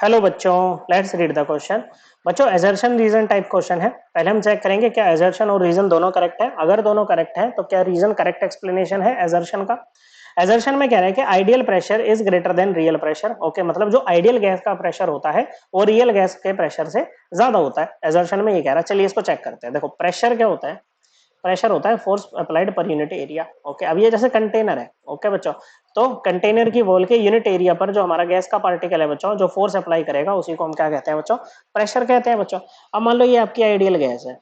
Hello बच्चों, let's read the question. बच्चों assertion reason type question है। पहले हम चेक करेंगे क्या एजर्शन और रीजन दोनों करेक्ट है। अगर दोनों करेक्ट है तो क्या रीजन करेक्ट एक्सप्लेनेशन है एजर्शन का। एजर्शन में कह रहा है कि ideal pressure is greater than real pressure. Okay, मतलब जो आइडियल गैस का प्रेशर होता है वो रियल गैस के प्रेशर से ज्यादा होता है। एजर्शन में ये कह रहा है। चलिए इसको चेक करते हैं। देखो प्रेशर क्या होता है। प्रेशर होता है force applied per unit area. Okay, अब ये जैसे कंटेनर है। ओके बच्चों, तो कंटेनर की वॉल के यूनिट एरिया पर जो हमारा गैस का पार्टिकल है बच्चों, जो फोर्स अप्लाई करेगा उसी को हम क्या कहते हैं बच्चों, प्रेशर कहते हैं बच्चों। अब मान लो ये आपकी आइडियल गैस है।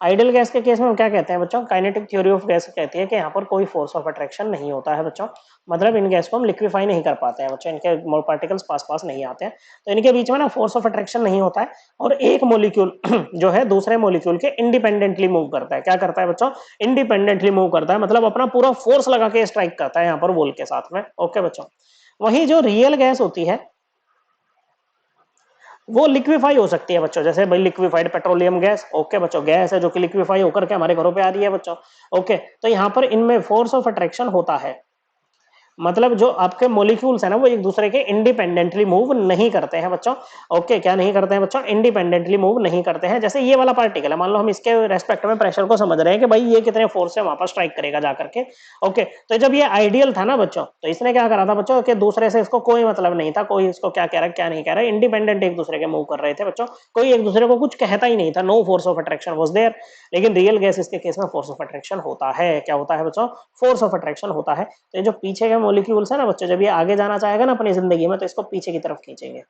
आइडियल गैस के केस में हम क्या कहते हैं बच्चों, काइनेटिक थ्योरी ऑफ गैस कहती है कि यहाँ पर कोई फोर्स ऑफ अट्रैक्शन नहीं होता है बच्चों। मतलब इन गैस को हम लिक्विफाई नहीं कर पाते हैं बच्चों, इनके पार्टिकल्स पास पास नहीं आते हैं, तो इनके बीच में ना फोर्स ऑफ अट्रैक्शन नहीं होता है। और एक मॉलिक्यूल जो है दूसरे मॉलिक्यूल के इंडिपेंडेंटली मूव करता है। क्या करता है बच्चों, इंडिपेंडेंटली मूव करता है, मतलब अपना पूरा फोर्स लगा के स्ट्राइक करता है यहाँ पर वॉल के साथ में। ओके बच्चों, वही जो रियल गैस होती है वो लिक्विफाई हो सकती है बच्चों, जैसे भाई लिक्विफाइड पेट्रोलियम गैस। ओके बच्चों, गैस है जो कि लिक्विफाई होकर के हमारे घरों पे आ रही है बच्चों। ओके, तो यहाँ पर इनमें फोर्स ऑफ अट्रैक्शन होता है। मतलब जो आपके मॉलिक्यूल्स है ना वो एक दूसरे के इंडिपेंडेंटली मूव नहीं करते हैं बच्चों। ओके, क्या नहीं करते हैं बच्चों, इंडिपेंडेंटली मूव नहीं करते हैं। जैसे ये वाला पार्टिकल है, मान लो हम इसके रेस्पेक्ट में प्रेशर को समझ रहे हैं कि भाई ये कितने फोर्स से वहां पर स्ट्राइक करेगा जाकर के। ओके, तो जब ये आइडियल था ना बच्चों, तो इसने क्या करा था बच्चों कि दूसरे से इसको कोई मतलब नहीं था, कोई इसको क्या कह रहा है क्या नहीं कह रहा है, इंडिपेंडेंट एक दूसरे के मूव कर रहे थे बच्चों। कोई एक दूसरे को कुछ कहता ही नहीं था, no force of attraction was there. लेकिन रियल गैस इसके केस में फोर्स ऑफ अट्रैक्शन होता है। क्या होता है बच्चों, फोर्स ऑफ अट्रैक्शन होता है। तो ये जो पीछे के मॉलिक्यूल्स है ना बच्चों, जब ये आगे जाना चाहेगा ना अपनी जिंदगी में, तो इसको पीछे की तरफ खींचेंगे।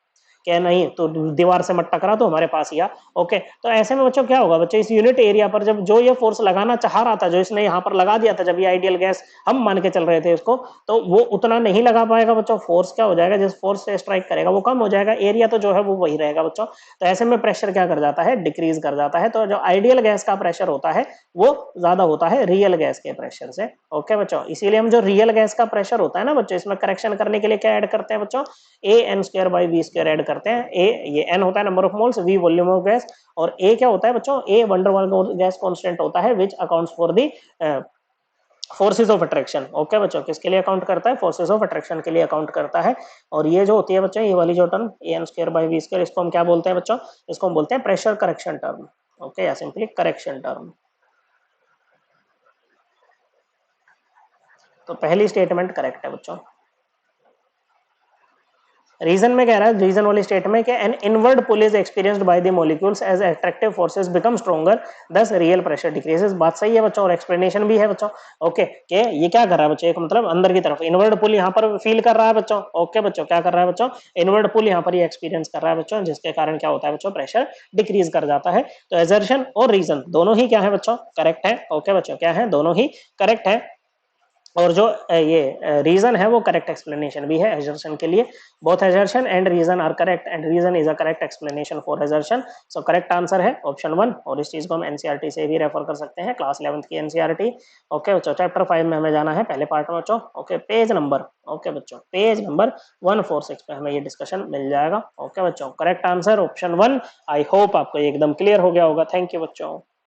क्या नहीं तो दीवार से मत टकरा तो हमारे पास ही आ। ओके, तो ऐसे में बच्चों क्या होगा बच्चों, इस यूनिट एरिया पर जब जो ये फोर्स लगाना चाह रहा था, जो इसने यहाँ पर लगा दिया था, जब ये आइडियल गैस हम मान के चल रहे थे इसको, तो वो उतना नहीं लगा पाएगा बच्चों। फोर्स क्या हो जाएगा, जिस फोर्स से स्ट्राइक करेगा वो कम हो जाएगा, एरिया तो जो है वो वही रहेगा बच्चों। तो ऐसे में प्रेशर क्या कर जाता है, डिक्रीज कर जाता है। तो जो आइडियल गैस का प्रेशर होता है वो ज्यादा होता है रियल गैस के प्रेशर से। ओके बच्चों, इसीलिए हम जो रियल गैस का प्रेशर होता है ना बच्चों, इसमें करेक्शन करने के लिए क्या ऐड करते हैं बच्चों, A N square by we square add करते हैं। ए ये एन होता है number of moles, V volume of gas, और ए क्या होता है बच्चों, ए वंडरवाल गैस कांस्टेंट होता है, which accounts for the forces of attraction. Okay बच्चों, किसके लिए अकाउंट करता है, फोर्सेज ऑफ अट्रैक्शन के लिए अकाउंट करता है। और ये जो होती है बच्चों, ये वाली जो term a N square by we square, इसको हम क्या बोलते हैं बच्चों, इसको हम बोलते हैं प्रेशर करेक्शन टर्म। ओके, या सिंपली करेक्शन टर्म। तो पहली स्टेटमेंट करेक्ट है बच्चों। रीजन में कह रहा है, रीजन वाली स्टेट में कि an inward pull is experienced by the molecules as attractive forces become stronger, thus real pressure decreases. बात सही है बच्चों, और एक्सप्लेनेशन भी है बच्चों। ओके, कि ये क्या कर रहा है बच्चों, एक मतलब अंदर की तरफ इनवर्ड पुल यहाँ पर फील कर रहा है बच्चों। ओके बच्चों, क्या कर रहा है बच्चों, इनवर्ड पुल यहाँ पर ये एक्सपीरियंस कर रहा है बच्चों, जिसके कारण क्या होता है बच्चों, प्रेशर डिक्रीज कर जाता है। तो एजर्शन और रीजन दोनों ही क्या है बच्चों, करेक्ट है। ओके बच्चों, क्या है, दोनों ही करेक्ट है। और जो ये रीजन है वो करेक्ट एक्सप्लेनेशन भी है एजर्शन के लिए। Both assertion and reason are correct and reason is a correct explanation for assertion. So correct answer है ऑप्शन 1। और इस चीज को हम एनसीईआरटी से भी रेफर कर सकते हैं, क्लास 11th की एनसीईआरटी। ओके बच्चों, चैप्टर 5 में हमें जाना है पहले पार्ट में बच्चों। ओके, पेज नंबर, ओके बच्चों, पेज नंबर 146 पे हमें ये डिस्कशन मिल जाएगा। ओके बच्चों, correct answer option 1। I hope आपको एकदम क्लियर हो गया होगा। थैंक यू बच्चों।